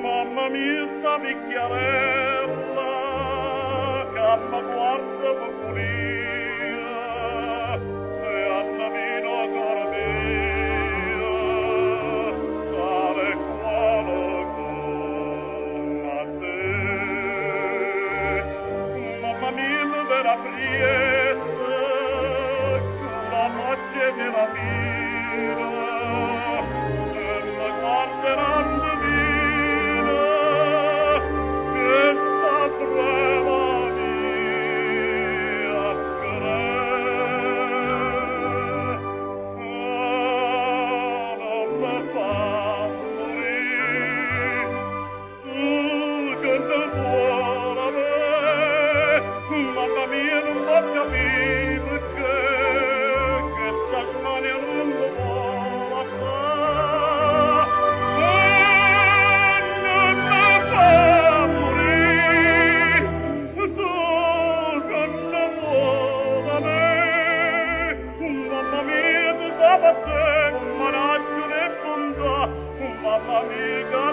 Mamma mia, sta vecchiarella, che mi guarda peculia, e Anna vino cara mia, tale quale come a te. Mamma mia, vera prieta, che la pace della mira, e mi guarderanno mamma mia, non posso capire che sta smania non lo vuole non mi fa morire, tu che non vuole me, mamma mia, tu sai per te, un managgio di bontà, mamma mia, che